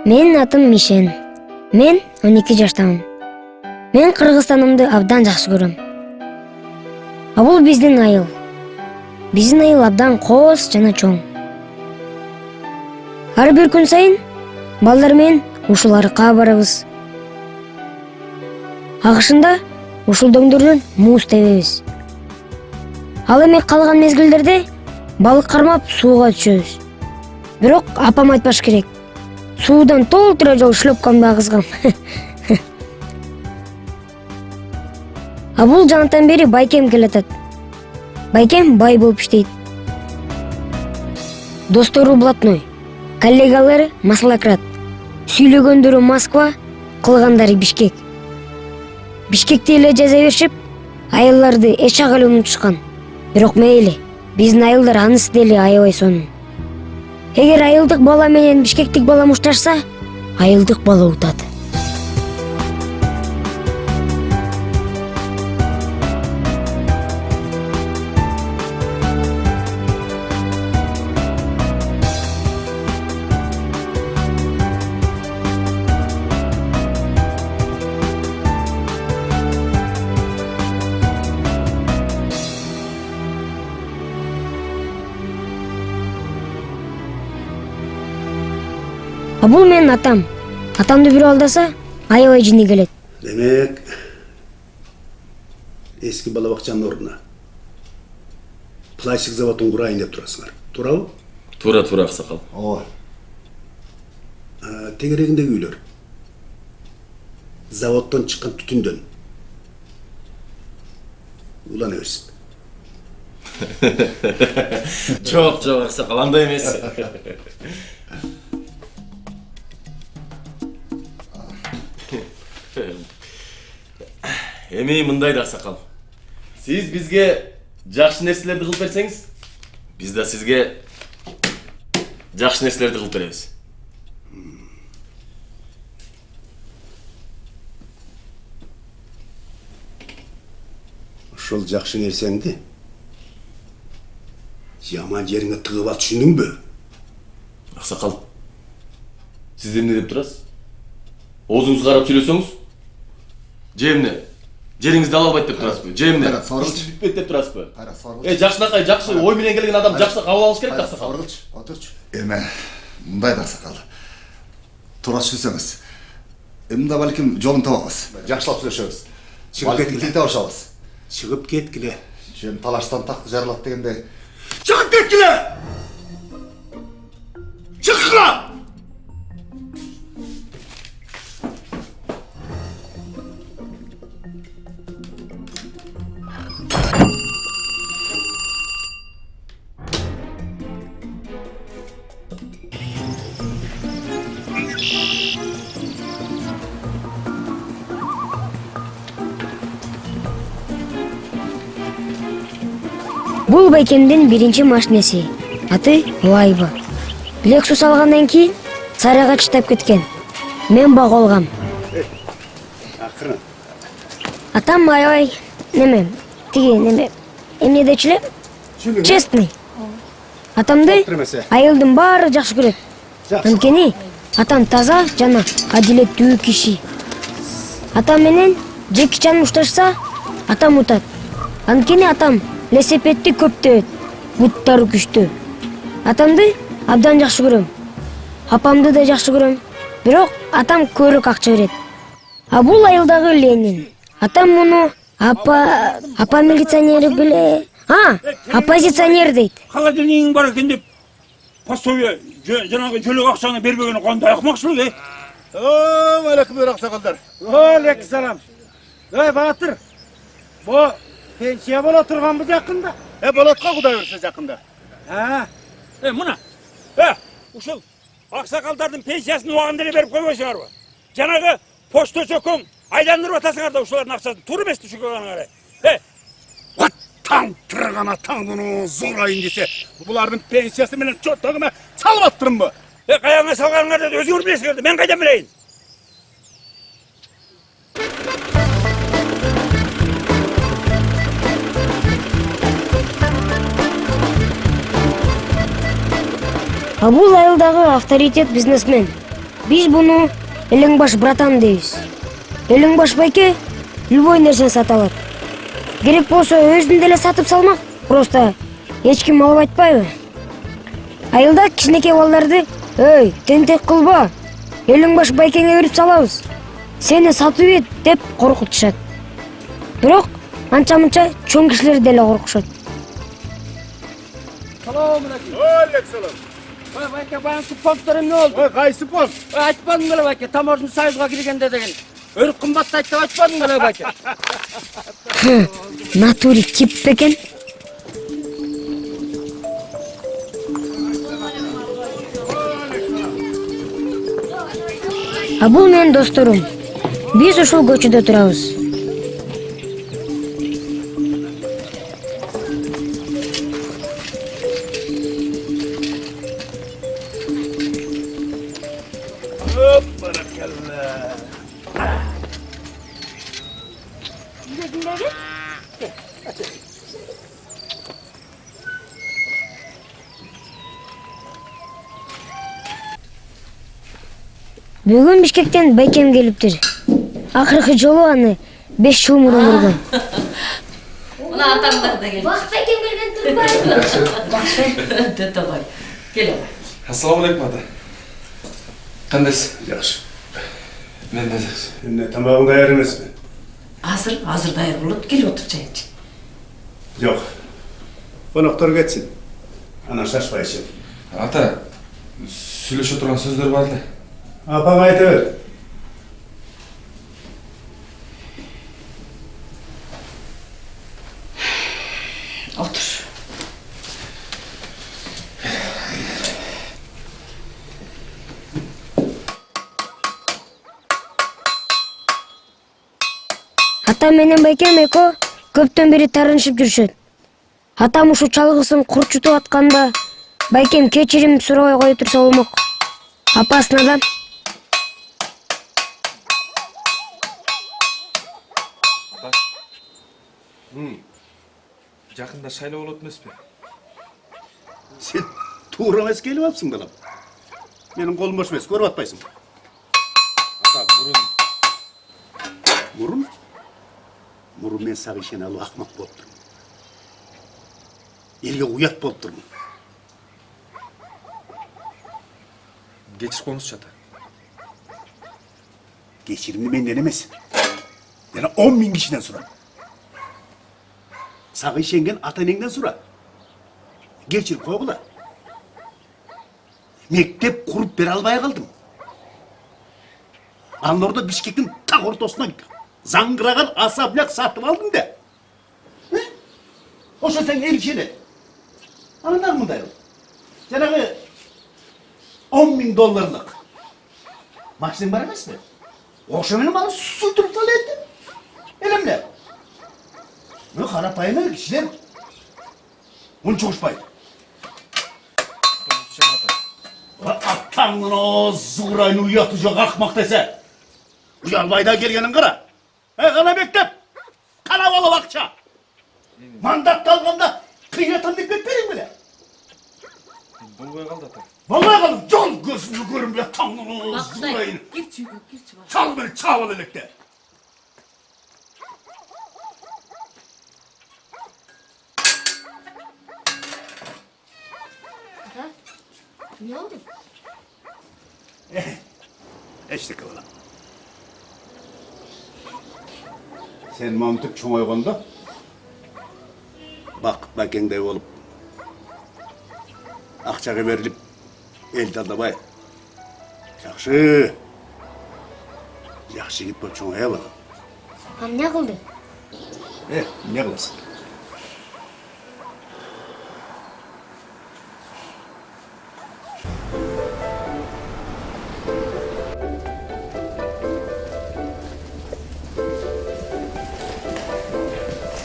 Менин атым Мишен. Мен 12 жаштамын. Мен Кыргызстанымды абдан жакшы көрөм. А бул биздин айыл. Биздин айыл абдан кооз жана чоң. Ар бир күн сайын балдар менен ушул арыкка барабыз. Агышында ушул дөңдөрдөн муз тебебиз. Ал эми калган мезгилдерде балык кармап сууга түшөбүз. Бирок апам айтпаш керек. Суудан толтура жол шлепкамды агызгам. А бул жанатан бери байкем келатат. Байкем бай болуп иштейт. Достору блатной, коллегалары Маслакрат, сүйлөгөндөрү Москва, кылгандары Бишкек. Бишкекте эле жаза беришип, айылдарды эч агалы унутушкан. Бирок мейли, биздин айылдар анысы деле аябай сонун. Эгер айылдык бала менен бишкектик бала мушташса, айылдык бала утат. А бул менин атам. Атамды бирөө алдаса, аябай жини келет. Демек, эски бала бакчанын ордуна пластик заводун курайын деп турасыңар. Туурабы? Туура аксакал. Ооба. Тегерегиндеги үйлөр заводдон чыккан түтүндөн улана берсин. Жок аксакал, андай эмес. Эми мындай да аксакал. Сиз бизге жакшы нерселерди кылып берсеңиз, биз да сизге жакшы нерселерди кылып беребиз. Ошол жакшы нерсеңди жаман жериңе тыгып ал, түшүндүңбү? Аксакал, сиз эмне деп турасыз? Оозуңузду карап сүйлөсөңүз, же эмне? Жериңизди ала албайт деп турасызбы? Же эмне? Соргулчу. Бүтпөйт деп турасызбы? Кара, соргулчу. Жакшынакай, жакшы ой менен келген адам жакшы кабыл алыш керек да аксакал. Соргулчу, отурчу. Эме, мындай да аксакал. Туура түшүнсөңүз, эмне балким жолун табабыз. Жакшылап сүйлөшөбүз. Чыгып Балким кеткиле. тил табышабыз. Чыгып кеткиле. Жөн талаштан такты жарылат дегенде. Чыгып кеткиле! Чыккыла! Бул байкемдин биринчи машинеси. Аты Лайба. Лексус алгандан кийин Сарайга чыдап кеткен. Мен бак алгам. Акырын. Атам аябай эмне дечү эле? Честный. Атамды айылдын баары жакшы көрөт. Анткени атам таза жана адилеттүү киши. Атам менен Жекичан мушташса, атам утат. Анткени атам велосипедди көп тебет, буттары күчтүү. Атамды абдан жакшы көрөм. Апамды да жакшы көрөм. Бирок атам көбүрөөк акча берет. А бул айылдагы Ленин. Атам муну апа милиционер беле. Оппозиционер дейт. Холодильнигиң бар экен деп пособие жанагы жөлөк акчаны бербеген кандай акмакчылык, Алейкум аксакалдар. Алейкум. Батыр. Бу пенсия бола турганбы жакында? Болотко Кудай берсе жакында. Мына. Ушул аксакалдардын пенсиясын убагында эле берип койбойсуңарбы? Жанагы почта чөкөң айландырып атасыңар да ушулардын акчасын туура эмес түшүргөнгө карай. Таң тыргана таңдыны зорайын десе, булардын пенсиясы менен чоттогума салып аттырмбы? Каяңа салганыңарды өзүңөр билесиңер да, мен кайдан билейин? А бул айылдагы авторитет бизнесмен. Биз буну Элеңбаш братан дейбиз. Элеңбаш байке любой нерсени сата алат. Керек болсо өзүн деле сатып салмак. Просто эч ким алып айтпайбы? Айылда кичинекей балдарды, "Эй, тентек кылба. Элеңбаш байкеңе берип салабыз. Сени сатып ет" деп коркутушат. Бирок анча-мынча чоң кишилер деле коркушат. Алейкум. Ой, байке, баягы полктор эмне болду? Ой, кайсы полк? Айтпадың беле байке, таможный союзга киргенде деген. Өрүк кымбаттайт деп айтпадың беле байке? Натури тип бекен. А бул менин досторум. Биз ушул көчөдө турабыз. Бүгүн Бишкектен байкем келиптир. Акыркы жолу аны 5 жыл мурун көргөн. Мына атаңдар да келди. Бак байкем келген турбайбы? Дөтө кой. Келе кой. Assalomu alaykum ata. Qandaysiz? Yaxshi. Men de yaxshi. Endi tamog'ing tayyor emasmi? Hazır dayır bo'lib, kelib o'tirchaychi. Yo'q. Qo'noqlar ketsin. Ana shashmay ichib. Ata, söyleshe turgan so'zlar bor-da. Apam aytaver. Otur. Атам менен байкем эко көптөн бери тарынышып жүрүшөт. Атам ушу чалгысын курчутуп атканда байкем кечирим сурабай кое турса болмок. Апасына да Жақында шайлоо болот эмеспи? Sen tuğra emas kelip apsın balam. Benim kolum boş emas, görüp atpaysın. Ата, Murun? Murun men sağı işen alıp akmak bolup durmун. Elge uyat bolup durmун. geçiş konusu ata. Geçirimli menden emas. Yani 10.000 kişiden sura. Sağı işengen ata-enеңден sura. Geçirip koygula. Mektep kurup bere albay kaldım. Anın orada Bişkek'in tak ortasından zangıragan asablak satıp aldım da. Oşa sen erişene. Anladın mı dayı? Cenabı 10.000 dolarlık. Maksim var emas mı? Oşa benim bana sütürüp salı etti. Elimle. Ne kara payına kişiler. Bunu çoğuşmayın. Attanın o zığırayını uyatacak akmak dese. Uyalbayda gelgenin kara. Kana mektep. Kana balı bakça. Mandat kalganda kıymetini dikkat verin bile. Болбой калды ата. Vallahi kalın. Yol gözünü görün bile tanrının o zığırayını. Girçi, girçi. Çal beni çaval elekte. Ne oldu? İşte kıvılam. Sen mamtık çoğun oygonda. Bak bakendey olup. Akçağı verilip. El dadabay. Yaxşı. Yaxşı git bu çoğun oya bakalım. Ne kıldı? Ne kılasın?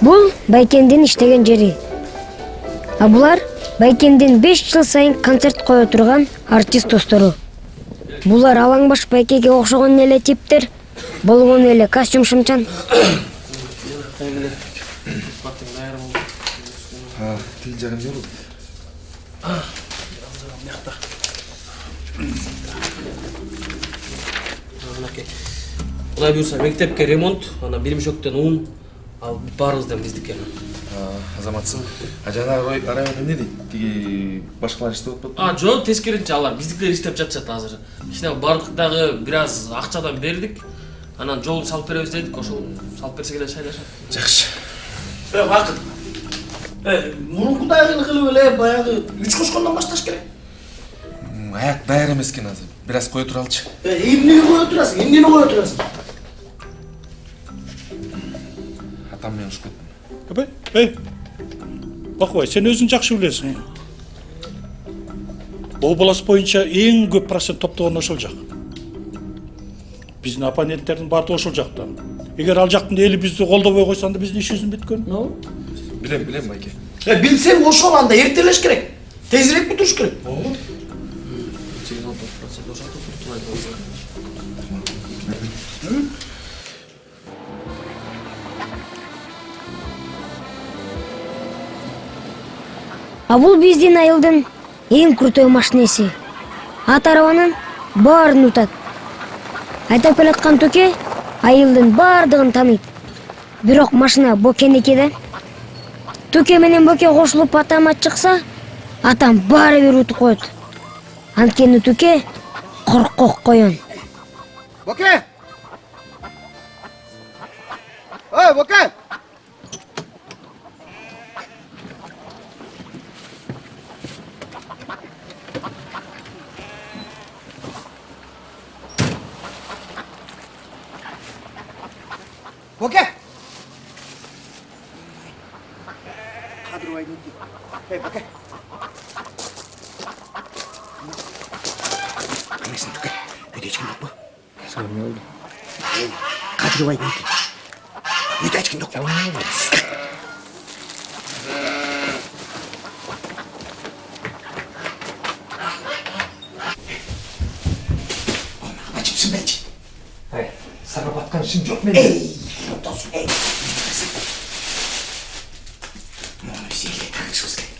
Бул Байкендин иштеген жери. А булар Байкендин 5 жыл сайын концерт кое турган артист достору. Булар Алаңбаш Байкеге окшогон эле типтер, болгон эле костюм-шымчан. Тил жагын не болду? Мынакей. Кудай буйрса мектепке ремонт, ана биримшөктөн ун, ал баарыбыздан биздики. Азаматсың. Жанагы район эмне дейт? Тиги башкалар иштеп атпайбы? Жок, тескеринче алар биздикилер иштеп жатышат азыр. Кичине бардыктагы бир аз акчадан бердик. Анан жолун салып беребиз дедик, ошол салып берсек эле шайлашат. Жакшы. Вакыт. Мурункудай кылып эле баягы 3 кошкондон башташ керек. Аяк даяр эмес экен азыр. Бир аз кое туралычы. Эмнени кое турасың? Эмнени кое турасың? Атам менен ушуп кеттим. Бакбай, сен өзүң жакшы билесиң. Область боюнча эң көп процент топтогон ошол жак. Биздин оппоненттердин баардыгы ошол жакта. Эгер ал жактын эли бизди колдобой койсо анда биздин ишибиз бүткөн. Билем, байке. Билсем ошол анда эртелеш керек. Тезирээк бүтүрүш керек. 8-10% ошентип туртулайт. А бул биздин айылдын эң крутой машинеси. Ат арабанын баарын утат. Айтып келаткан төке айылдын баардыгын тааныйт. Бирок машина Бокеники да. Төке менен Боке кошулуп атама чыкса, атам баары бир утуп коет. Анткени төке коркок коён. Боке! Ой, Боке! Боке! Кадровый нити. Эй, Боке! Кайсың Боке? Үйде ешкім жоқ па? Саған не oldu? Кадровый нити. Үйде ешкім жоқ па? Açıpsın belki. Hayır, sana batkan işin yok mu? Ey, dostum, ey. Bunu bize tartışırız gerek.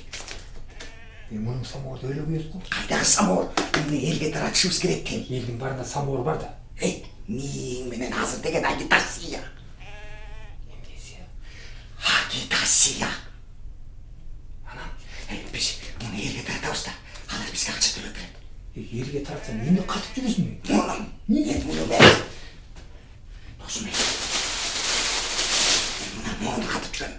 Bunun samorda öyle buyursun. Kaydağı samor. Bunu elge tartışırız gerek değil. Elin barında samor var da. Hey, neyin menen hazır degen agitasiya. Agitasiya. Anam, hey, biz bunu elge tartışırız da. Halar bizge akça törüp beredi. Elge tartsan neyini katıp жүрөсүң? Oğlum, niye bunu ver? Dostum, buna ne oldu katıp жүрөм?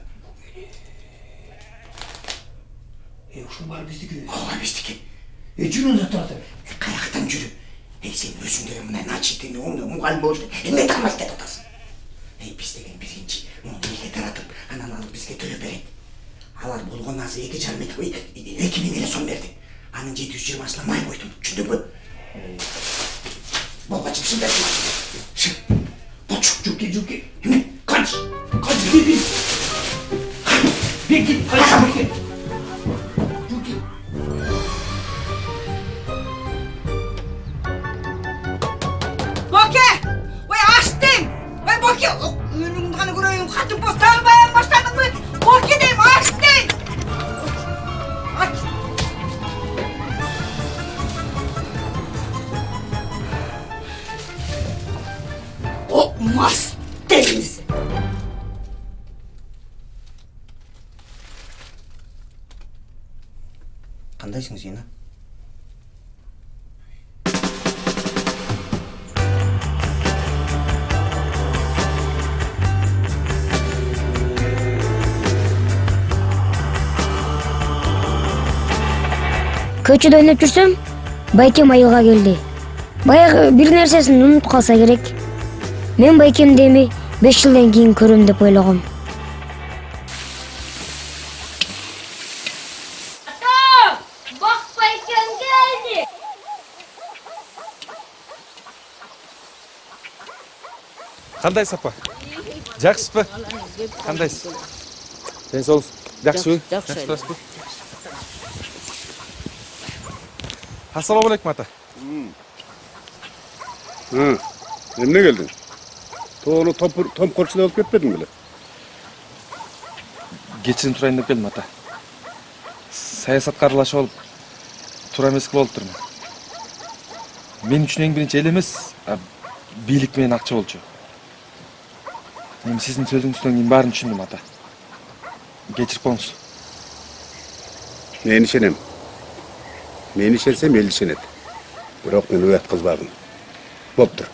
Ушун баары биздики. Ооба биздики. Жүрүн да турат. Каяктан жүрүп? Сен өзүң деген мына начитени мугалим болуп эмне тагмайт деп атасың? Биз деген биринчи муну элге таратып, анан алып бизге төлөп берет. Алар болгон азы 2,5 эле сом берди. Анын 720-сына май койдум, түшүндүңбү? Болбачымсың да. Болчу, жүргү. Эмне? Канч, бир. Беги, кайсы? Боке! Ой, аштың! Ой, Боке! Önümün kanı göreyim, katın postağın bayan başladın mı? Boke deyim, aштың! Aç! O mas deniz. Kandayсың сен? Көчөдө ойноп жүрсөм, байкем айылга келди. Баягы бир нерсесин унутуп калса керек. Мен байкемди эми 5 жылдан кийин көрөм деп ойлогом. Ата! Бак байкем келди. Кандайсыз апа? Жакшысызбы? Кандайсыз? Ден соолугуз жакшыбы? Жакшы турасызбы? Ассаламу алейкум ата. Emne geldin? Toğunu tom korçuna alıp ketmedin bile. Кечирим турайын деп келдим ата. Саясатка аралашып алып туура эмес кылып алыптырмын. Мен үчүн эң биринчи эл эмес, бийлик менен акча болчу. Эми сиздин сөзүңүздөн кийин баарын түшүндүм, ата. Кечирип коюңуз. Мен ишенем. Мен ишенсем эл ишенет. Бирок мен уят кылбагын. Болуптур.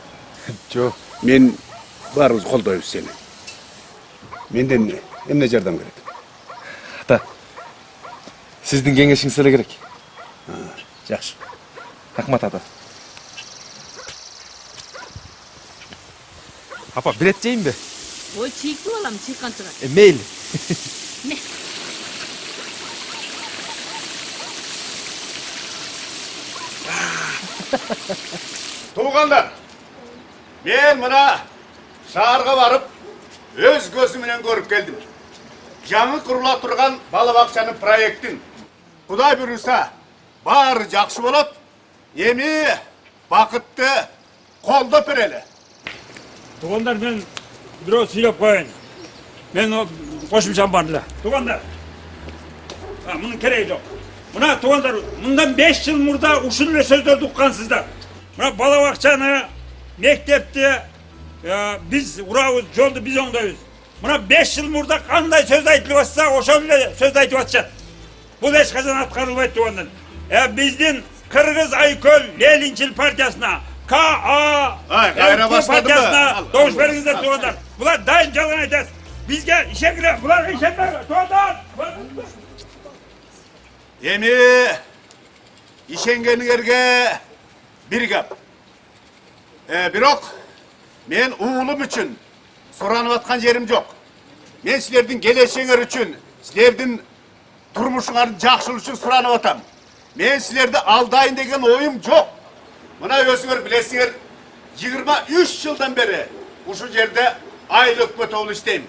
Жок. Мен баарыбыз колдойбуз сени. Менден эмне жардам керек? Ата. Сиздин кеңешиңиз эле керек. Жакшы. Рахмат, ата. Апа, билет жейинби? Ой, чийиктүү балам, чыйканчыга. Мейли. Туугандар, мен мына шаарга барып, өз көзүм менен көрүп келдим. Жаңы курула турган бала бакчанын проектин. Кудай буйруса, баары жакшы болот. Эми бакытты колдоп берели. Туғандар, мен бирөө сүйлөп коеюн. Мен кошумчам бар эле. Туғандар. Мунун кереги жок. Мына туғандар, мындан 5 жыл мурда ушул эле сөздөрдү уккансыздар. Мына бала бакчаны, мектепти биз урабыз, жолду биз оңдойбуз. Мына 5 жыл мурда кандай сөз айтылып атса, ошол эле сөз айтып атышат. Бул эч качан аткарылбайт туғандар. Биздин Кыргыз Айкөл Ленинчил партиясына Кайра баштадым партиясына добуш бериңиздер туғандар. Булар дайым жалган айтат. Бизге ишенгиле, буларга ишенбеңиз туғандар. Эми ишенгениңерге бир гап. Бирок мен уулум үчүн суранып аткан жерим жок. Мен силердин келечегиңер үчүн, силердин турмушуңардын жакшылыгы үчүн суранып атам. Мен силерди алдайын деген оюм жок. Мына өзүңөр билесиңер, 23 жылдан бери ушул жерде айыл өкмөт болуп иштейм.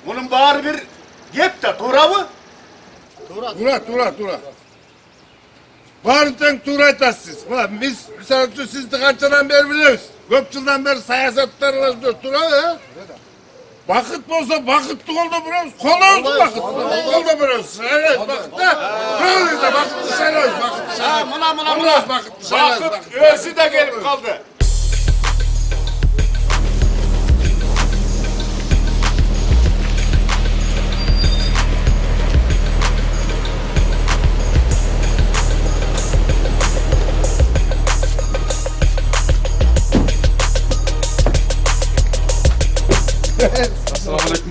Мунун баары бир кеп да, туурабы? Тура. Баарын тең туура айтасыз. Биз мисалы үчүн сизди канчадан бери билебиз. Көп жылдан бери саясаттарыбызда турабы, Бакыт болсо бакытты колдоп беребиз. Колдобуз бакытты. Колдоп беребиз. Бакытты. Бакытты шайлайбыз, бакытты шайлайбыз. Мына. Бакыт өзү да келип калды. Assalamu alaikum.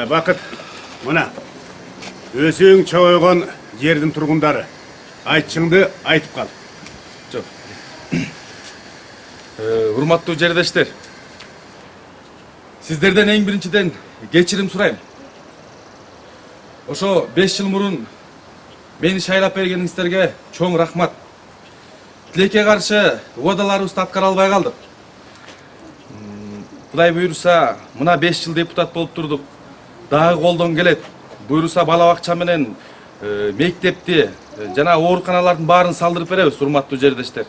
Бакыт, мына өзүң чогойгон жердин тургундары. Айтчыңды айтып кал. Жок. Урматтуу жердештер. Сиздерден эң биринчиден кечирим сурайм. Ошо 5 жыл мурун мени шайлап бергениңиздерге чоң рахмат. Тилекке каршы уадаларыбызды аткара албай калдык. Кудай буйруса, мына 5 жыл депутат болуп турдук. Дагы колдон келет. Буйруса бала бакча менен мектепти жана ооруканалардын баарын салдырып беребиз, урматтуу жердештер.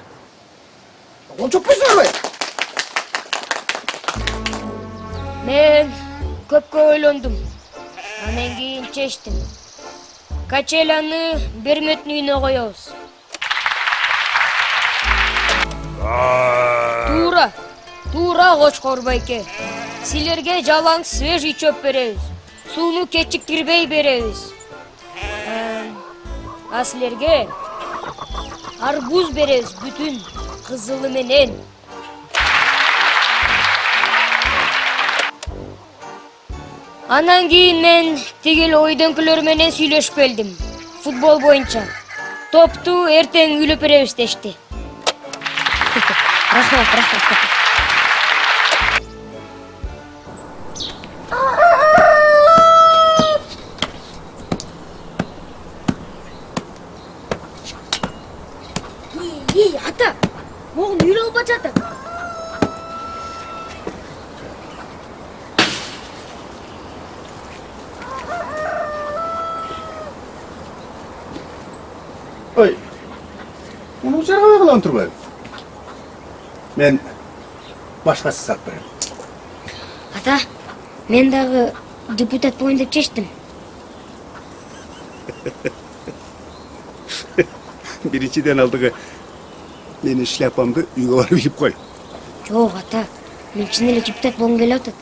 Мен көпкө ойлондум. Анан кийин чечтим. Качеланы Берметтин үйүнө коебуз. Туура Кочкор байке. Силерге жалаң свежий чөп беребиз. Сууну кечиктирбей беребиз. А силерге арбуз беребиз бүтүн кызылы менен. Анан кийин мен тигил ойдоңкүлөр менен сүйлөшүп келдим. Футбол боюнча. Топту эртең үйлөп беребиз дешти. Рахмат. Ата, могун үйлө алып жатат. Ой, муну жарабай калан турбайбы? Мен Başkası sat berem. Ата, мен дагы депутат болайын деп чечтим. Birinciden aldığı benim şlapamdı uyga varıp yiyip koy. Жок, ата. Мен чын эле депутат болгум келип атат.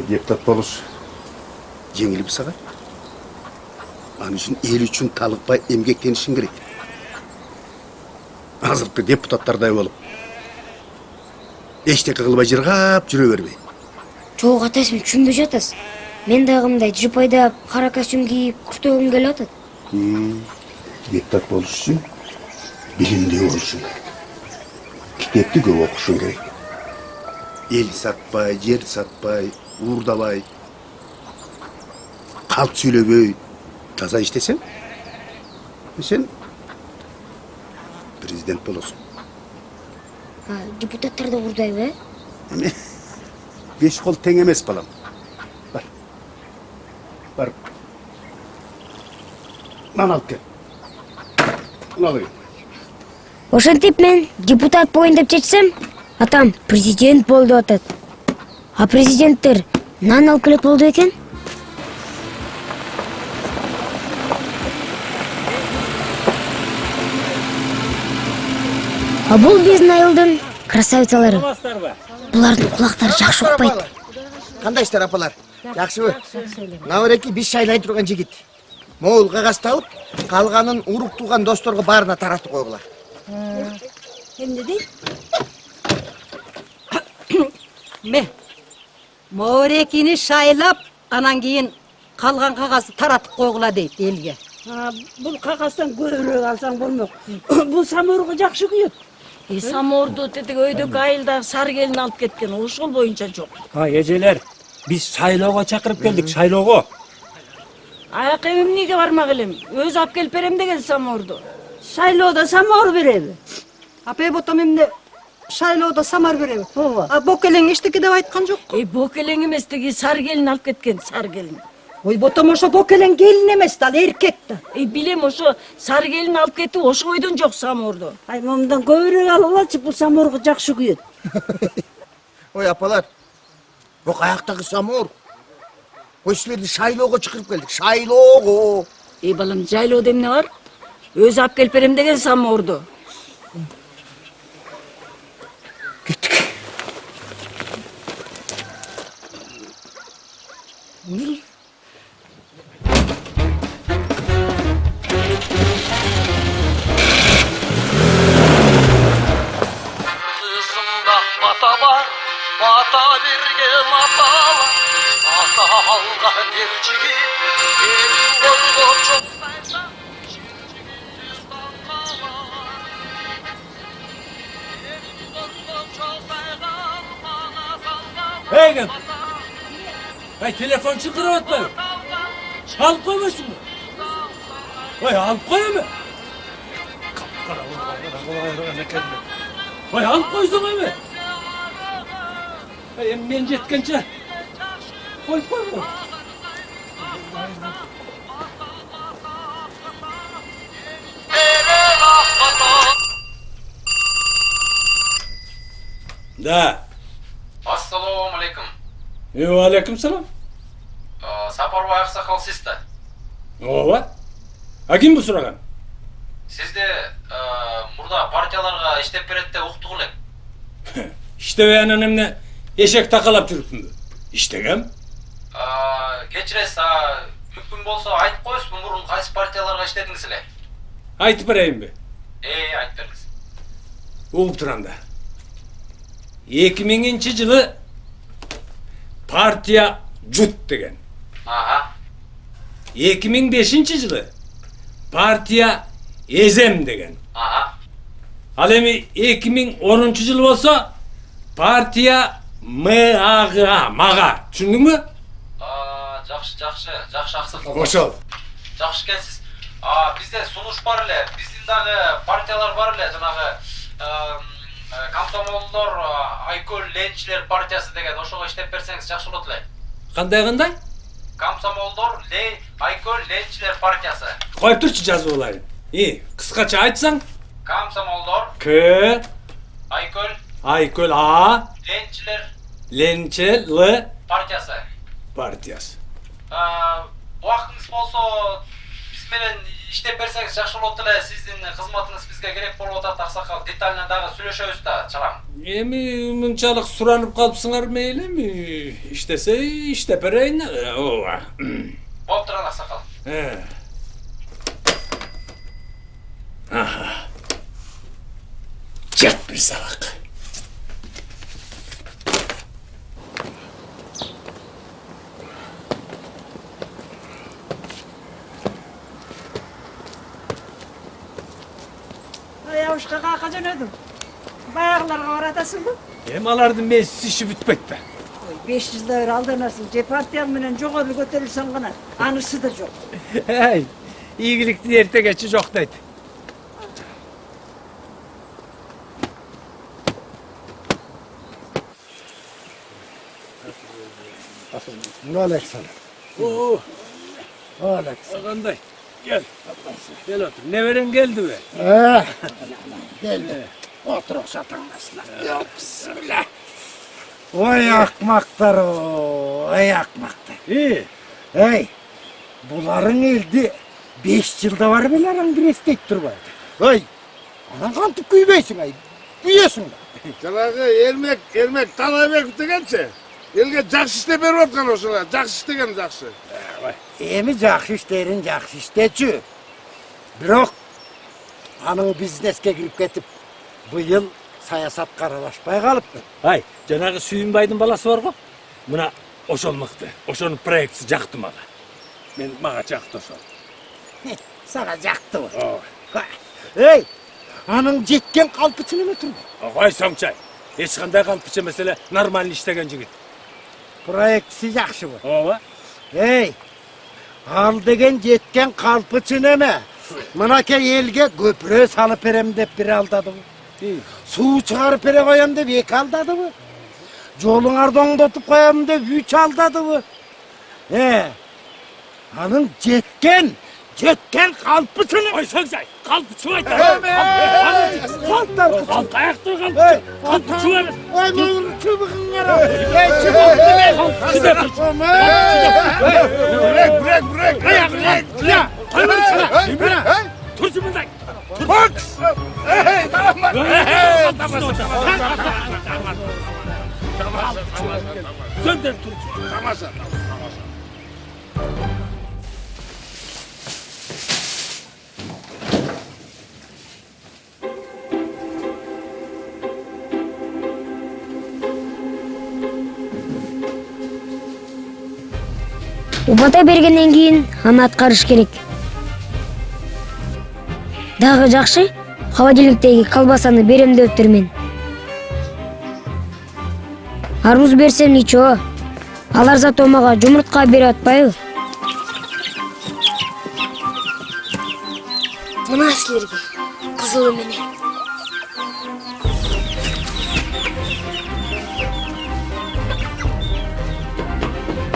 Депутат болуш жеңилип сага. Анын үчүн эл үчүн талыкпай эмгектенишиң керек. Азыркы депутаттардай болуп эчтеке кылбай жыргап жүрө бербей. Жок, ата, сен түшүнбөй жатасыз. Мен дагы мындай жып айдап, кара костюм кийип, күртөгүм келип атат. Депутат болуш үчүн билимдүү болушуң керек. Китепти көп окушуң керек. Эл сатпай, жер сатпай, уурдабай, калт сүйлөбөй, таза иштесең, сен президент болосуң. Депутаттар да уурдайбы, Эме, 5 кол тең эмес балам. Бар. Бар. Нан алып кел. Алып. Ошентип мен депутат болайын деп чечсем, атам президент бол деп атат. А президенттер нан алып келет болду экен. А бул биздин айылдын красавицалары. Булардын кулактары жакшы укпайт. Кандайсыздар апалар? Жакшыбы? Навыреки биз шайлай турган жигит. Могул кагазды алып, калганын урук тууган досторго баарына таратып койгула. Эмне дейт? Ме. Моорекини шайлап, анан кийин калган кагазды таратып койгула дейт элге. Бул кагаздан көбүрөөк алсаң болмок. Бул самоорго жакшы күйөт. Самоорду тетиги өйдөгү айылдагы сары келин алып кеткен. Ошол боюнча жок. Эжелер, биз шайлоого чакырып келдик, шайлоого. Аяк эмне бармак элем. Өзү алып келип берем деген самоорду. Шайлоодо самоор береби? Апа ботом эмне шайлоодо самар береби? Ооба. А бокелең эчтеке деп айткан жок. Бокелең эмес, тиги сары келин алып кеткен, сары келин. Ой, ботом ошо бокелең келин эмес да, ал эркек да. Билем, ошо сары келин алып кетип, ошо бойдон жок самоорду. Мындан көбүрөөк алгылачы, бул самоорго жакшы күйөт. Ой, апалар. Бу каяктагы самоор? Ой, силерди шайлоого чакырып келдик. Шайлоого. Балам, жайлоодо эмне бар? Өзү алып келип берем деген самоорду. Кеттик. Ata birge matala, ata alga derçigi, elin koydu çok sayda, şimdiğimizden kalan. Elin koydu çok saydan, bana saldan. Hey gel. Hey, telefon çıldırıp atmayın. Alıp koymuşsun mu? Vay, alıp koyayım mı? Vay, alıp koysun mu? Men жеткенче koy koy. Да. Ассалому алейкум. Ва алейкум салам. Сапарбай аксакал сиз да? Ооба. А ким бул сураган? Сизде мурда партияларга иштеп берет деп уктук элек. İşte anан эмне эшек такалап жүрүппүнбү? İştegем? Кечиресиз, мүмкүн болсо айтып коесузбу, мурун кайсы партияларга иштедиңиз эле? Айтып берейинби? Айтып бериңиз. Угуп турам да. 2000-жылы партия жут деген. 2005-жылы партия эзем деген. Ал эми 2010-жылы болсо партия мага. Түшүндүңбү? Жакшы аксакал. Ошол. Жакшы экенсиз. Бизде сунуш бар эле, биздин дагы партиялар бар эле, жанагы комсомолдор Айкөл Ленчилер партиясы деген, ошого иштеп берсеңиз жакшы болот эле. Кандай? Комсомолдор Айкөл Ленчилер партиясы. Коюп турчу, жазып алайын. Кыскача айтсаң? Комсомолдор К Aykul. Aykul A. Lençiler Lençe L. partiyası. Partiyası. Vaqtınız bolsa biz menen işlep bersеңиz жакшы болот эле. Сиздин кызматыңыз бизге керек болуп атат, аксакал. Детально дагы сүйлөшөбүз да, чалам. Эми мынчалык суранып калыпсыңар мейлими? İştese iştep берейин. Ооба. Болуп турган аксакал. Жат бир сабак. Yavuşka kalkacaksın ödüm. Bayaklarına aratasın mı? Hem alardın meclis işi bitmekte. 500 lira aldırırsın. Cepartiyanla çok ödül götürürsen kana. Anısı da çok. Hey, iyilik diyerte geçi çok dedi. Ne olacak sana? Oo, Olacak. Hakanday, gel. Gel otur. Ne veren geldi be? Geldi. Otur o satılmasına. Ya bismillah. Vay akmaktar o. Vay akmaktar. İyi. Hey. Buların elde 5 yılda var bilerin bir estek durmaydı. Vay. Anan kantıp küybeysin ay. Büyüyorsun da. Janagı ermek tanabek degençe. Elge jakşı işte berip atkan oşular. Jakşı iştegen jakşı. Emi jakşı işlerin jakşı işteci. Biroq anın bizneske girip ketip bu yıl sayasatqa aralashpay kalıptı. Hay, janağı Suyunbay'dın balası var go. Mına oşol mıktı. Oşonun proyektisi jaktı maga. Maga jaktı oşol. Sana jaktı bu. Hey, anın jetken kalpıçını mı turdu? Koy soňçay. Hiç qanday kalpıçı mesele normal iştegen jigit. Proyektisi jakşı bu. Ооба. Hey, al degen jetken kalpıçı neme? Mınake elge köprü salıp berem dep bir aldadı bu. Su çıkarıp bere koyam dep iki aldadı bu. Jolun doңdotup koyam dep 3 aldadı bu. Anın jetken kalpıçını. Koy soňçay. Kalpıçı ayta. Kalptar. Kalp ayakta kalpıçı. Kalpıçı var. Ay mağır çubukun ara. Hey çubuk deme. Bırak. Ya. Turcu bunday. Box. Hey, tamam. Sönder turcu. Tamam. Убата бергенден кийин аны аткарыш керек. Дагы жакшы, холодильниктеги колбасаны берем дептир мен. Армуз берсем ничего. Алар зато мага жумуртка берип атпайбы? Мына силерге кызылы менен.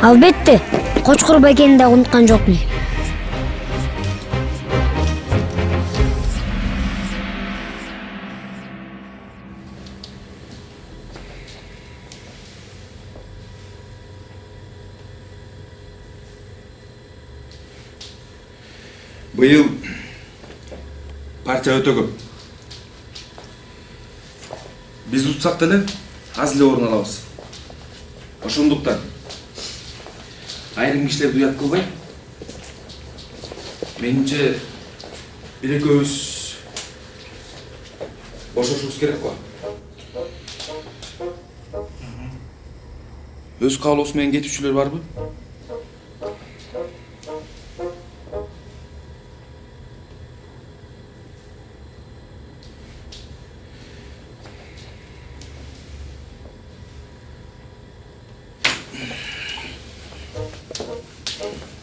Албетте, Кочкур байкени да унуткан жокмун. Быйыл партия өтө көп. Биз утсак деле аз эле орун алабыз. Ошондуктан айрым кишилерди уят кылбай, менимче бир экөөбүз бошошубуз керек го. Өз каалоосу менен кетүүчүлөр барбы?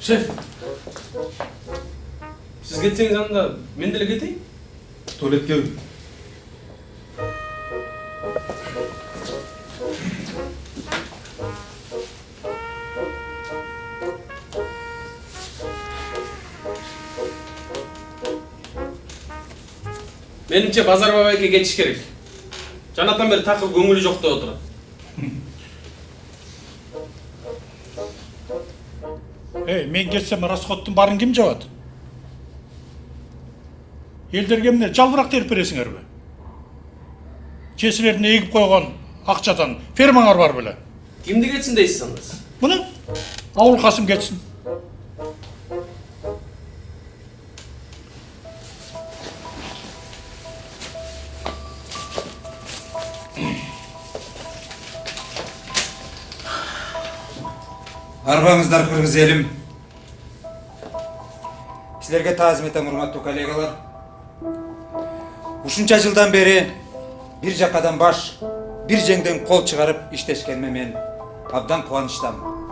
Шеф, siz getseniz anda men деле кетейин. Туалетке. Менимче Базар бабайга кетиш керек. Жанатан бери такыр көңүлү жок деп отурат. Мен кетсем расходтун барын ким жабат? Элдерге эмне жалбырак терип бересиңерби? Чесилерин эгип койгон акчадан фермаңар бар беле? Кимди кетсин дейсиз анда? Мына Ауыл Касым кетсин. Арбаңыздар, кыргыз элим. Силерге таазим этем, урматтуу коллегалар. Ушунча жылдан бери бир жакадан баш, бир жеңден кол чыгарып иштешкениме мен абдан кубанычтамын.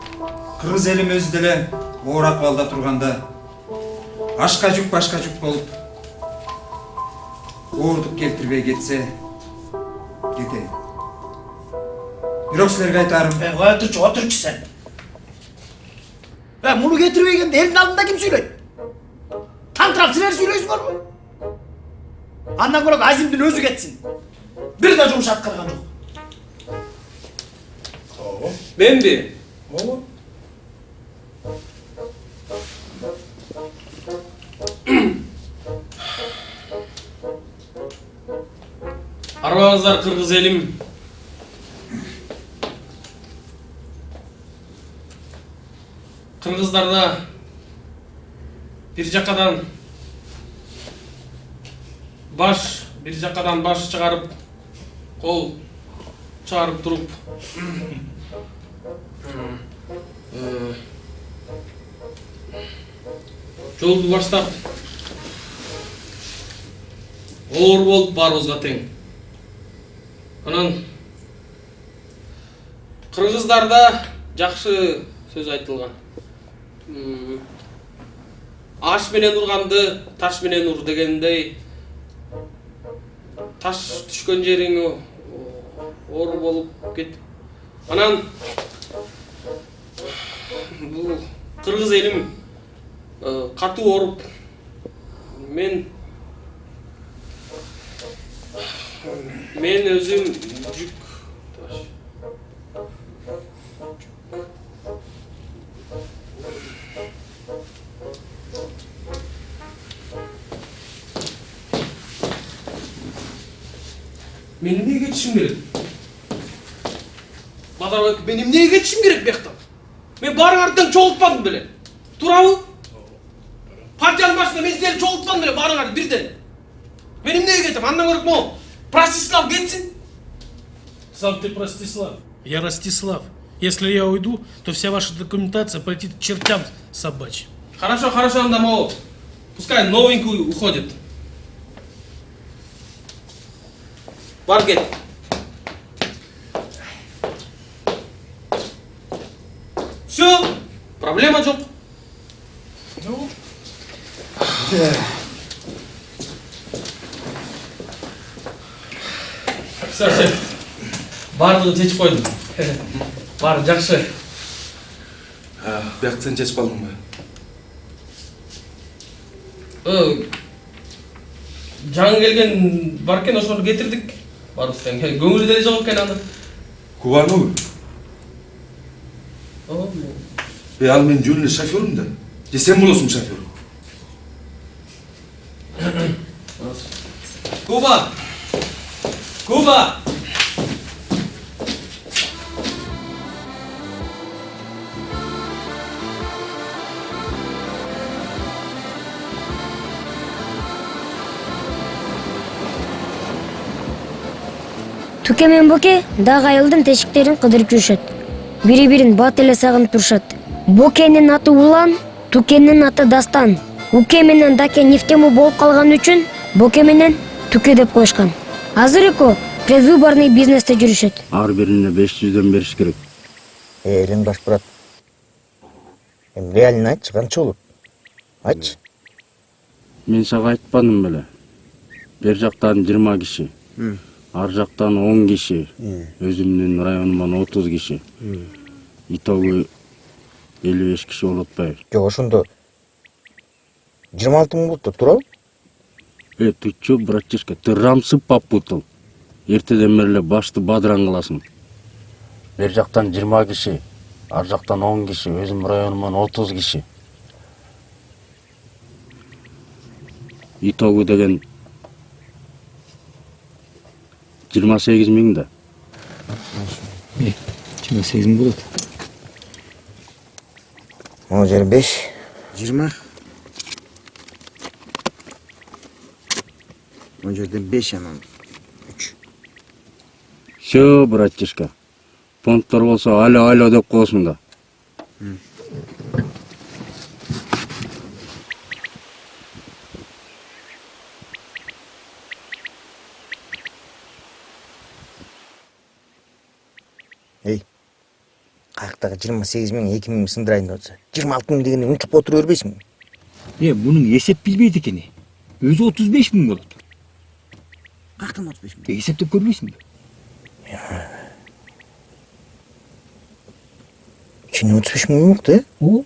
Кыргыз элим өзү деле оор акыбалда турганда ашка жүк башка жүк болуп оордук келтирбей кетсе кетейин. Бирок силерге айтарым. Отурчу сен. Муну кетирбегенде элдин алдында ким сүйлөйт? Тантырап силер сүйлөйсүңөрбү? Андан көрө Азимдин өзү кетсин. Бир да жумуш аткарган жок. Менби? Арбаңыздар, кыргыз элим. Кыргыздарда бир жакадан баш чыгарып, кол чыгарып туруп жолду баштап оор болуп баарыбызга тең. Анан кыргыздарда жакшы сөз айтылган. Аш менен урганды таш менен ур дегендей, таш түшкөн жериң оор болуп кет. Анан бул кыргыз элим катуу ооруп, мен өзүм жүк мен эмнеге кетишим керек? Базарбек, мен эмнеге кетишим керек бияктан? Мен баарыңарды тең чогултпадым беле. Туурабы? Партиянын башында мен силерди чогултпадым беле баарыңарды бирден. Мен эмнеге кетем? Андан көрөк могу Простислав кетсин. Сам ты Простислав. Я Ростислав. Если я уйду, то вся ваша документация полетит к чертям собачьим. Хорошо, анда могу. Пускай новенький уходит. Бар кет. Все, проблема жок. Все. Бардыгын чечип койдум. Баары жакшы. Биякты сен чечип калдыңбы? Жаңы келген бар экен, ошону кетирдик. Барыбыз тең. Көңүлү деле жок экен аны. Кубануу. Ал мен жөн эле шофермун да. Же сен болосуң шофер? Куба! Туке мен Боке дагы айылдын тешиктерин кыдырып жүрүшөт. Бири-бирин бат эле сагынып турушат. Бокенин аты Улан, Тукенин аты Дастан. Уке менен Даке нефтему болуп калган үчүн Боке менен Туке деп коюшкан. Азыр экөө предвыборный бизнесте жүрүшөт. Ар бирине 500дөн бериш керек. Элим баш брат. Реально айтчы, канча болот? Айтчы. Мен сага айтпадым беле. Бер жактан 20 киши. Ар жактан 10 киши. Өзүмдүн районуман 30 киши. Итогу 55 киши болуп атпайбы? Жок, ошондо 26 миң болуптур, туурабы? Ты чё, братишка, ты рамсы попутал. эртеден бери эле башты бадыран кыласың. Бер жактан 20 киши, ар жактан 10 киши, өзүм районуман 30 киши. Итогу деген 28 миң да. 28 миң болот. О жер 5, 20. О жерден 5 анан 3. Всё, братишка. Понттор болсо ало деп коесуң да. Эй, каяктагы 28 миң 2 миң сындырайын деп атса, 26 миң дегенди унутуп отура бербейсиңби? Мунун эсеп билбейт экен. Өзү 35 миң болот. Каяктан 35 миң? Эсептеп көрбөйсүңбү? Içinde 35 milyon yok da. O?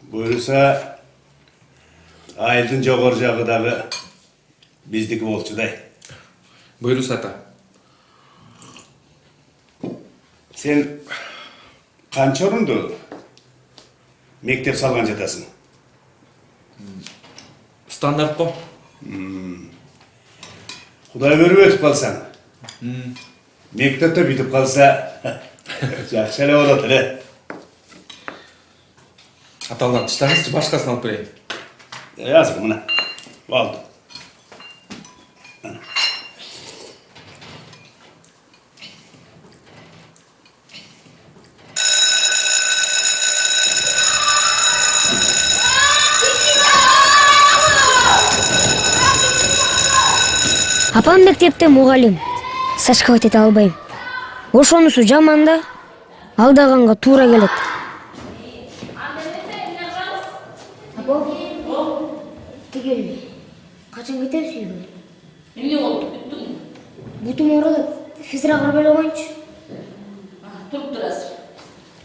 Buyursa Ayıl'ın jogor jagıdagı bizdiki bolçuday. Buyursa ata. Sen kança orundu mektep salgan жатасың? Стандарт го. Кудай көрүп өтүп калсаң. Мектепте бүтүп калса, жакшы эле болот эле. Аталган тыштаңызчы, башкасын алып берейин. Азыр мына. Болду. Апам мектепте мугалим. Сачковать ете албайм. Ошонусу жаман да, алдаганга туура келет. Апа, тигел, качан кетебиз үйгө? Эмне болду? Бүттүңбү? Бутум оорулуп, физра карабай койчу. Туруп турасыз.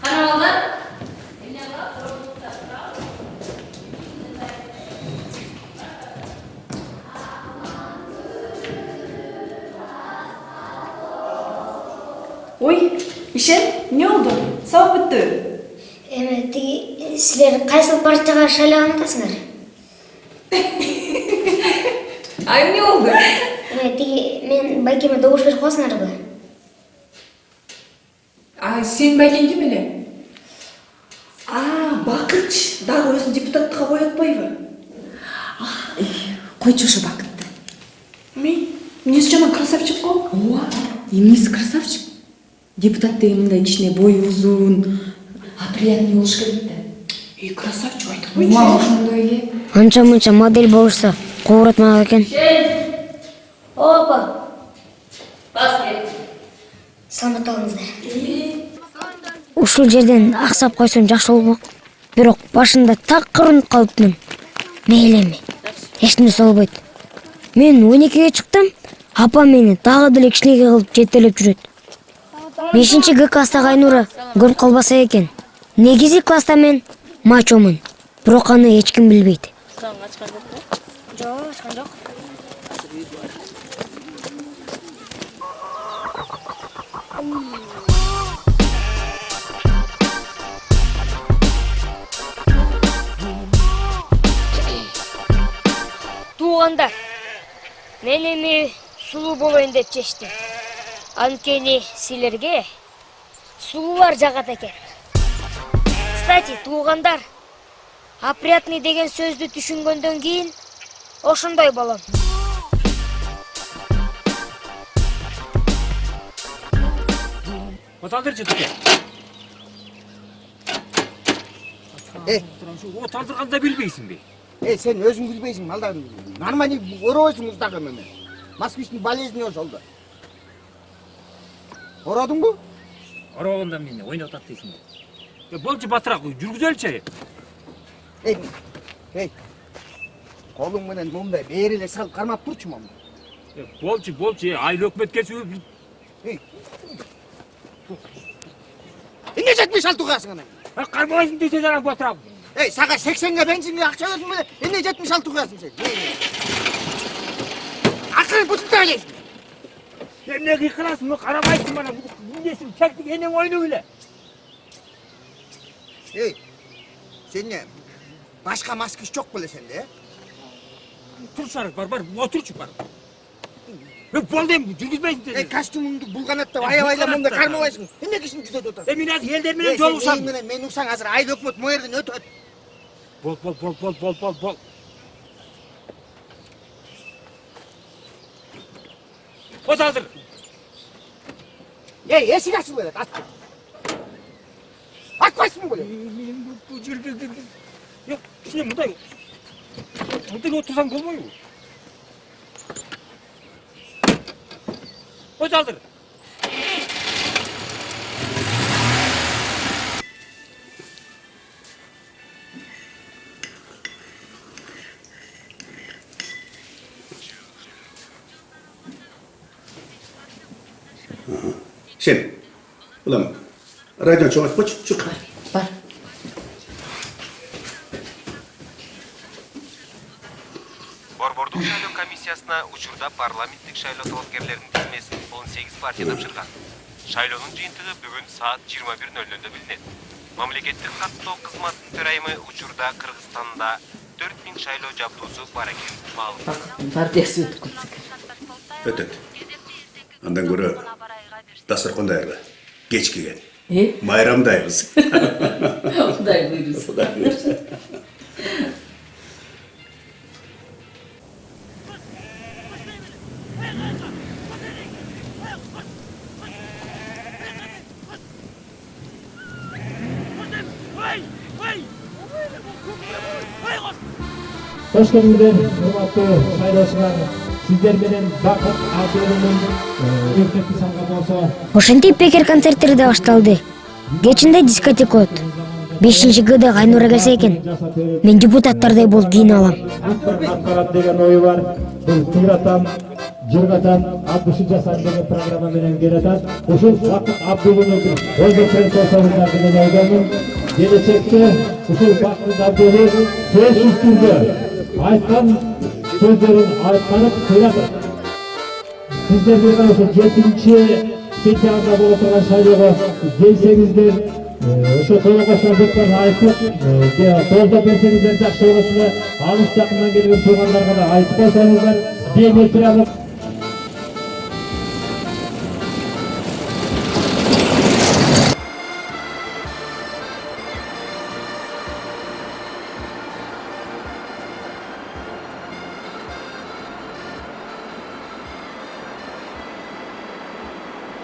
Кана балдар? Ой, Мишель, не oldu? Сабак бүттү. Эме тиги силер кайсыл партияга шайлаган атасыңар? Ай, эмне oldu? Эме тиги мен байкеме добуш берип коесуңарбы? Ай, сен байкен ким эле? Бакыч, дагы өзүн депутаттыкка кое атпайбы? Койчу ушу Бакытты. Эмнеси жаман красавчик го? Ооба, эмнеси красавчик? Депутат деген мындай кичине бою узун, приятный болуш керек да. Красавчик айтып койчу. Ооба, ошондой эле. Анча-мынча модель болушса, кобуратмак экен. Опа. Баскет. Саламат болуңуздар. Ушул жерден аксап койсом жакшы болмок. Бирок башында такыр унуп калыптмын. Мейли эми. Эчтемеси болбойт. Мен 12-ге чыктым. Апам мени дагы деле кичинекей кылып жетелеп жүрөт. 5-Г класстагы Айнура көрүп калбаса экен. Негизи класста мен мачомун. Бирок аны эч ким билбейт. Жок, ачкан жок. Туугандар, мен эми сулуу болоюн деп чечтим. Анткени силерге сулуулар жагат экен. Кстати, туугандар, опрятный деген сөздү түшүнгөндөн кийин ошондой болом. Оталдырчы тике. Оталдырганда билбейсиңби? Sen özün bilbeysin maldan. Normal oroysun muzdakı mı? Москвичный болезни ошолду. Орадың бу? Орогондон мени ойноп атат дейсиң. Болчу батыраак жүргүзөлчү. Эй. Колуң менен мындай бери эле сал кармап турчу мамы. Болчу, айыл өкмөт кесип. Эмне 76 угасың анан? Кармабайсың десе жарап отырам. Эй, сага 80ге бензинге акча бердим эле. Эмне 76 угасың сен? Акыл бутуктап келесиң. Эмне кыйкырасың, карабайсың мана. Эмнесин тектик энең ойноо эле. Эй, сенне башка маскыш жок беле сенде? Турсарыз бар, отурчу бар. Болды эми жүргүзбөйсүң дедим. Эй, костюмуңду булганаттап аябайлап мында кармабайсың. Эмне кишиң жүзөт отасың? Мен азыр элдер менен жолугушам. Мен урсаң азыр айыл өкмөт могу жерден өтөт. Бол. От азыр. Эй, эшик ачылып элек, ат. Атпайсың беле? Жүр. Yok, şimdi мындай отурсаң болбойбу? Ot азыр. Sen, ulan radyon çoğalt koç, çık. Бар. Борбордук шайлоо комиссиясына учурда парламенттик шайлоо талапкерлеринин тизмесин 18 партия тапшырган. Шайлоонун жыйынтыгы бүгүн саат 21:00-да билинет. Мамлекеттик каттоо кызматынын төрайымы учурда Кыргызстанда 4000 шайлоо жабдуусу бар экенин маалымдады. Партиясы өтүп кетсек. Ötet. Andan görü dasturkon dayarga. Geç kelген. Bayramdayбыз. Кудай буйруса. Hoş geldiniz, hurmatlı saydoşlar. Sizler менен Бакыт Абдуллинин өкмөттү санга болсо. Ошентип пекер концерттери да башталды. Кечинде дискотека өттү. 5-гда кайнура келсе экен. Мен депутаттардай болуп кийине алам. Аткарат деген ою бар. Бул тыйратам, жыргатам, атышы жасам деген программа менен келатат. Ушул Бакыт Абдуллинин ойдо пресс-конференциясында менен айтканмын. Келечекте ушул Бакыт Абдуллин сөзсүз түрдө айткан сөздерин айтканып тыйратат. Сиздер менен ошо 7-сентябрда болуп турган шайлоого келсеңиздер, ошо тойлогоштор бүткөн айтып, колдоп берсеңиздер жакшы болот. Алыс жакындан келген туугандарга да айтып койсоңуздар, беймет туралып.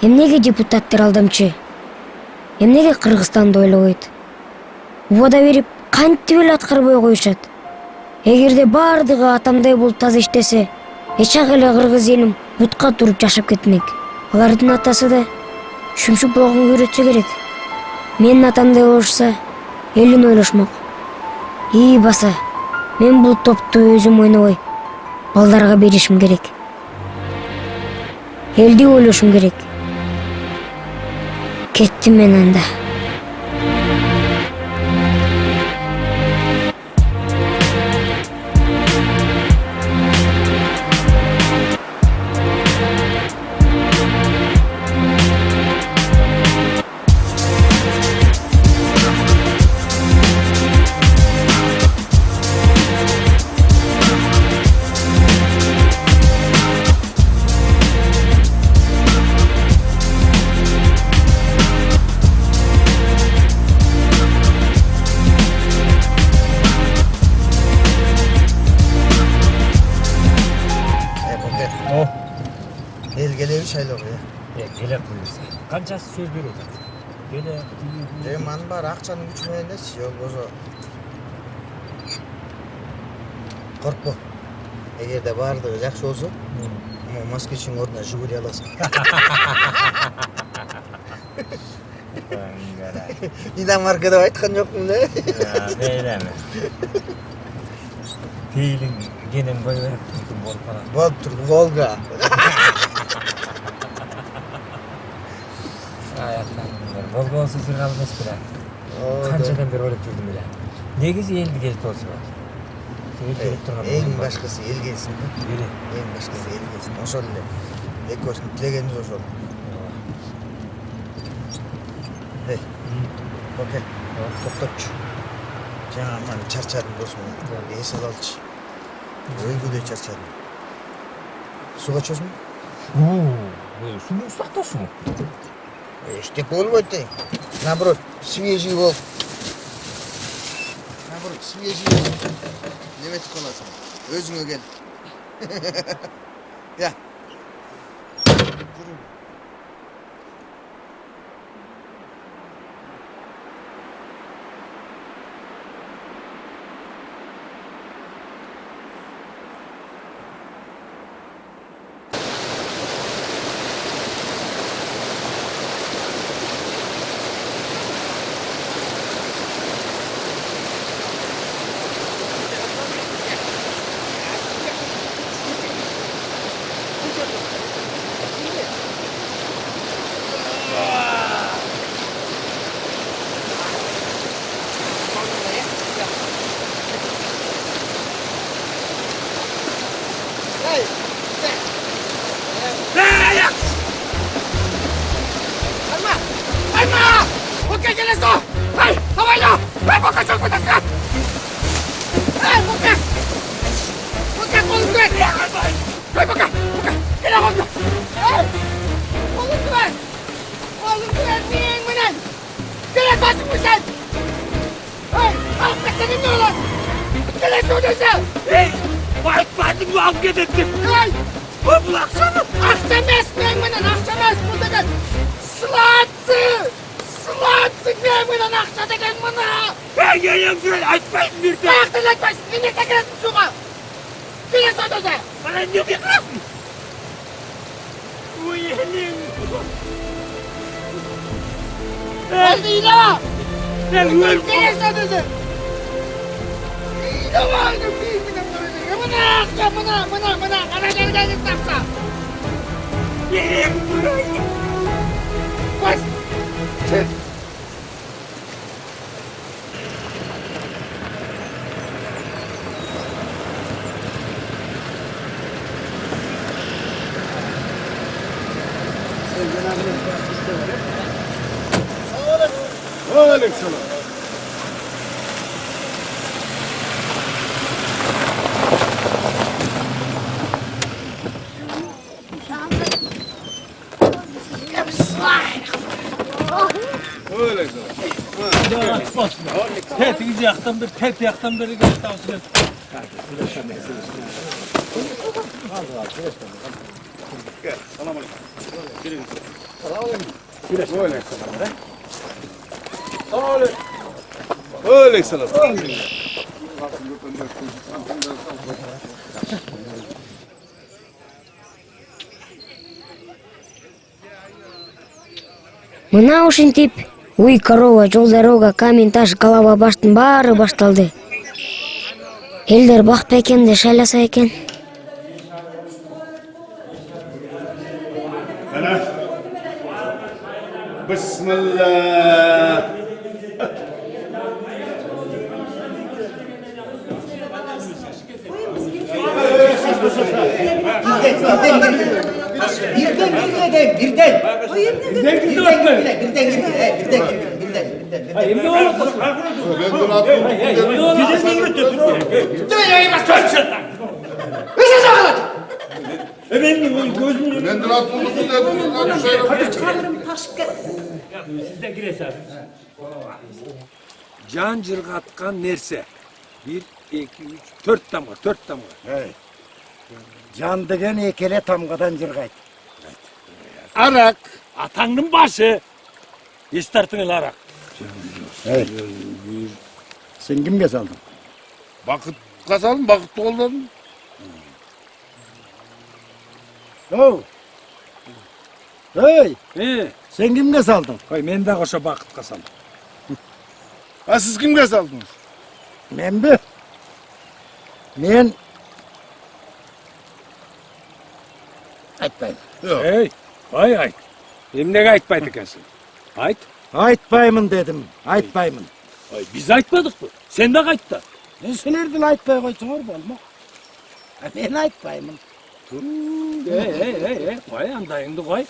Эмнеге депутаттар алдамчы? Эмнеге Кыргызстанды ойлобойт? Убада берип, кантип эле аткарбай коюшат? Эгерде бардыгы атамдай болуп таза иштесе, эчак эле кыргыз элим бутка туруп жашап кетмек. Алардын атасы да шумшуп болгон көрөтсө керек. Менин атамдай болушса, элин ойлошмок. Баса, мен бул топту өзүм ойнобой, балдарга беришим керек. Элди ойлошум керек. Кеттим мен анда. Келе кылса. Канчасы сөз берет? Келе. Ман бар акчанын күчү менен эле болбосо. Коркпо. Эгерде бардыгы жакшы болсо, Москвичтин ордуна Жигули аласың. Иномарка деп айткан жокмун да. Мейлеме. Пейлиң кенен кой берип болуп калат. Болуп турду, Волга. Болгонсуз жыргал эмес беле. Канчадан бери ойлоп жүрдүм эле. Негизи элди келип болсо. Эң башкысы эл келсин. Эң башкысы эл келсин. Ошол эле. Экөөбүздүн тилегенибиз ошол. Окей. Токтопчу. Жаңа мен чарчадым досум. Эс алчы. Өлгүдөй чарчадым. Суга чөзмү? Суу сактосуңбу? Эчтек болбойт дейм. Наоборот, свежий болуп. Наоборот, свежий болуп. Неметип каласың. Өзүңө кел. Я. Yaktan beri gelip tavsiye. Мына ушинтип уй корова, жол дорога, камень, таш, голова, баштын баары башталды. Элдер бак бекенди шайласа экен. Bismillah. Can cırgatkan nerse. 1, 2, 3, 4 damga, 4 damga. Can degen ekele tamgadan jırgayt. Arak. Atanın başı. İstertiniz arak. Hey. Sen kimge saldın? Bakıt kazalım, bakıt doldurdum. Oh. Hey. Sen kimge saldın? Koy, men de koşa bakıt kasalım. Ha siz kimge saldınız? Men mi? Men... Aytmayın. Hey, vay ay. Emnege aytmaydı ekensin. Ayt. Айтпаймын дедім, айтпаймын. Biz aytmadık mı? Sen de ayt da. Силердин айтпай койсоңор болмок. Мен айтпаймын. Koy andayыңды koy.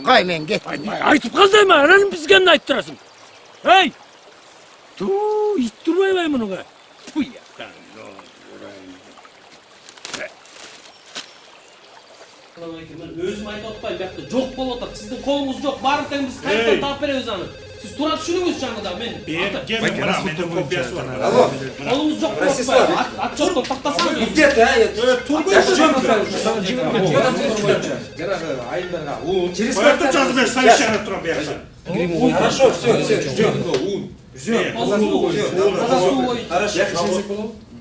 Кой мен кеттим. Aytıp kal deme, ananın bizgen de ayttırasın. Hey! İt durmayı bunu koy. Tuh ya. Özüm ayta atpay, buyakta жоқ болып отыр. Сіздің қолыңыз жоқ, барлық тең біз қайттан тап береміз аны. Сіз тура түшүнүңүз жаңыда мен. Қолыңыз жоқ болып отпай. Отчеттон тақтасаңыз. Где-то, Через квартал жазып бер, совещание тұрам берсін. Хорошо, все.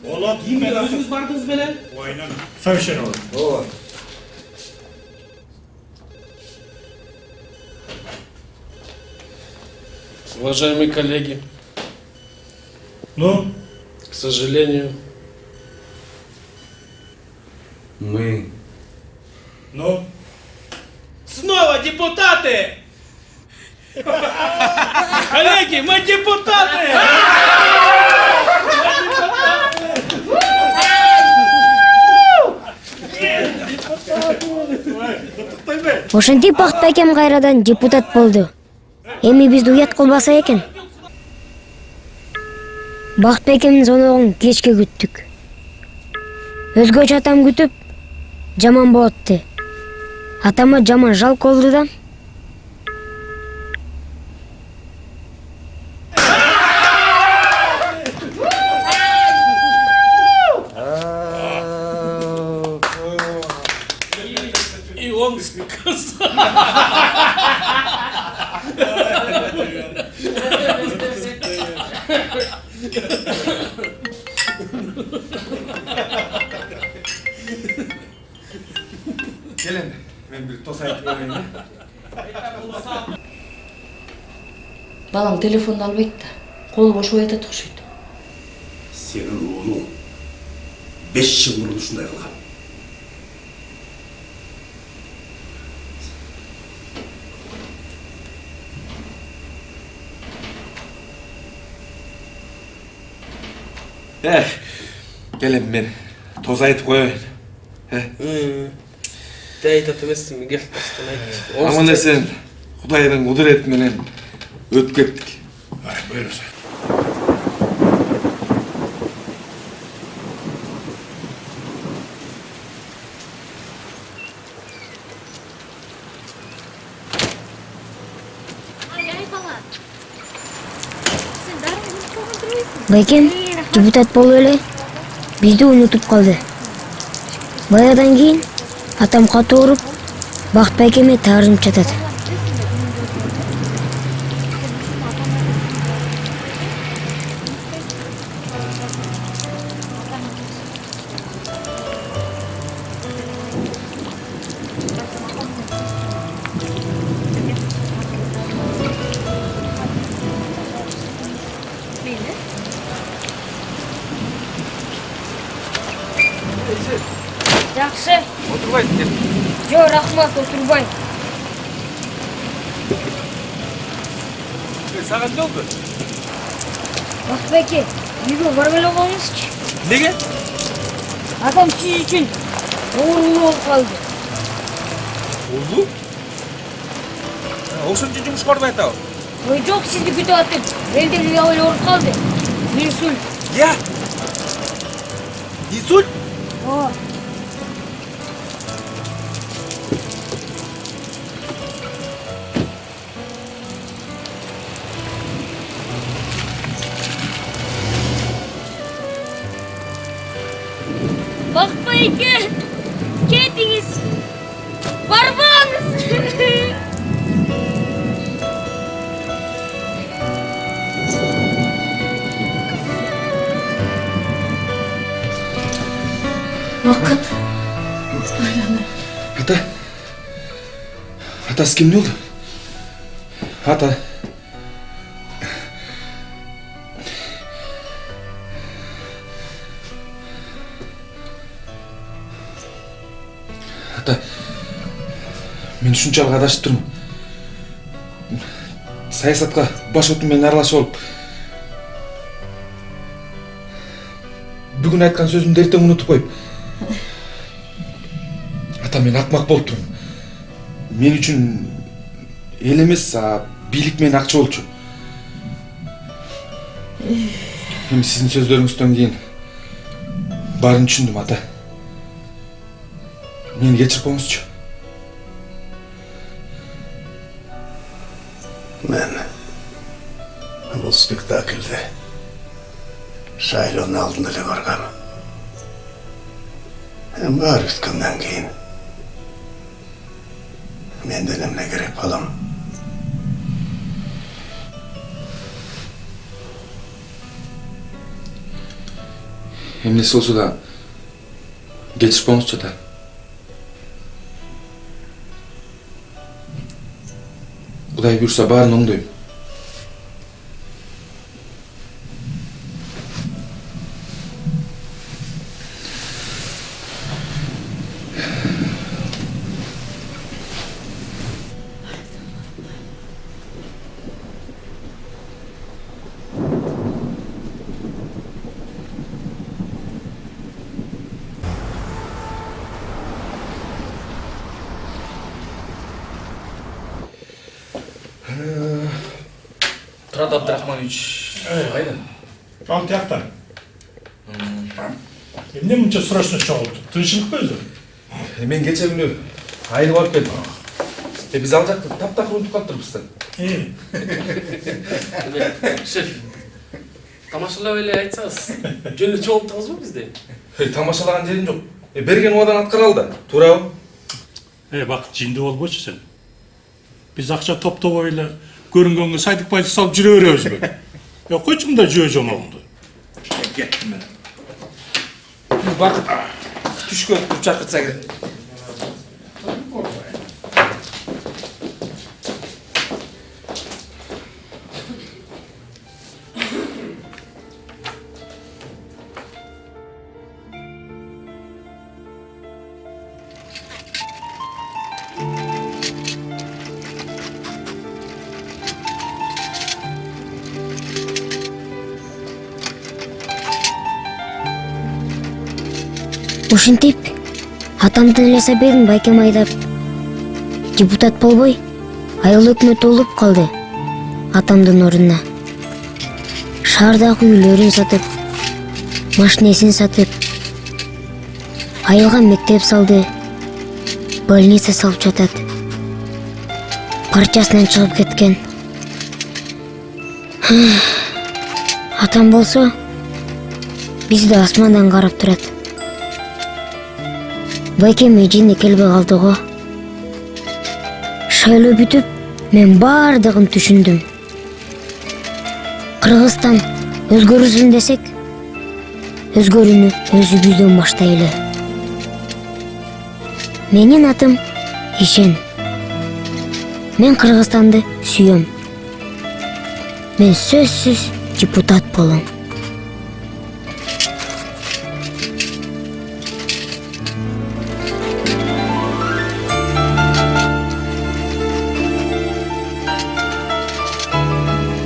Олат, Өзіңіз бардыңыз менен? совещание olur. Уважаемые коллеги, Ну? к сожалению, Мы. Ну? снова депутаты! Коллеги, мы депутаты! Ошентип Бакыт байкем кайрадан депутат болду. Эми бизди уят кылбаса экен. Бакыт байкемдин соногун кечке күттүк. Өзгөчө атам күтүп жаман болотты. Атама жаман жалко болду да. И он сказал... Gelin, ben bir toz aytıp vereyim. Балам телефонду албайт да. Колу бош оятат окшойт. Senin oğlun 5 yıl murun ушундай кылган. Gelin men toz aytıp koyayım. Ты айтат эмессиңби? Кел, баштан айт. Аман эсен Кудайдын кудурети менен өтүп кеттик. Buyurun. Байкем депутат болуп эле бизди унутуп калды. Баягыдан кийин атам кат ооруп Бакыт байкеме таарынып жатат. Жакшы. Отурбайсың. Жо, рахмат, отурбайм. Сагат не oldu? Бакыт байке, үйгө барбай эле коюңузчу. Неге? Атам сиз үчүн оорулуу болуп калды. Oldu? Ошон үчүн жумушка барбай атабы? Ой жок, сизди күтүп атып, элден үй абай ооруп калды. Инсульт. Я? Инсульт? Ооба. Бакыт байке, кетиңиз. Барбаңыз. Бакыт. Ата. Атасы ким не oldu? Ата. Ата. Мен ушунчалык адашып турмун. саясатка баш оту менен аралашып алып бүгүн айткан сөзүмдү эртең унутуп коюп. Ата, мен акмак болуп турмун. Мен үчүн эл эмес, бийлик менен акча болчу. Эми сиздин сөздөрүңүздөн кийин баарын түшүндүм, ата. Мени кечирип коюңузчу. Мен бул спектакльде Шайлонун алдында эле көргөм. Баары бүткөндөн кийин менден эмне керек балам? Эмнеси болсо да кечирип коюңузчу, ата. Кудай буйрса баарын оңдойм. Турат Абдрахманович, кайда? Ал тияқта. Эмне мынча срочно чогултуп? Тынчылык көзү? Мен кече күнү айылга барып келдим. Биз ал жакта таптакыр унутуп калыптырбыз да. Шеф, тамашалап эле айтсаңыз, жөнү чогулттуңузбу бизде? Тамашалаган жерим жок. Берген убадан аткаралы да, туурабы? Бакыт, жинди болбочу сен. Биз акча топтобой эле көрүнгөнгө сайдык байлык салып жүрө беребизби? Койчу мында жөө жомогуңду. Кеттим мен. Бакыт, түшкө чакыртса керек. Ушинтип атамдын эле сабегин байкем айдап депутат болбой айыл өкмөт болуп калды. Атамдын ордуна шаардагы үйлөрүн сатып, машинесин сатып, айылга мектеп салды, больница салып жатат. Партиясынан чыгып кеткен. Атам болсо бизди асмандан карап турат. Байкем эжине келбей калды го. Шайлоо бүтүп, мен баардыгын түшүндүм. Кыргызстан өзгөрүсүн десек, өзгөрүүнү өзүбүздөн баштайлы. Менин атым Ишен. Мен Кыргызстанды сүйөм. Мен сөзсүз депутат болом.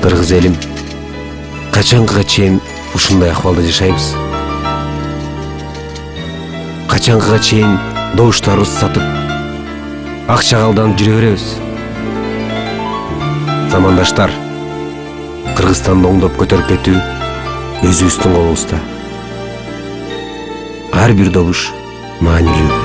Кыргыз элим, качанга чейин ушундай акыбалда жашайбыз? Качанга чейин добуштарыбызды сатып, акчага алданып жүрө беребиз? Замандаштар, Кыргызстанды оңдоп көтөрүп кетүү өзүбүздүн колубузда. Ар бир добуш маанилүү.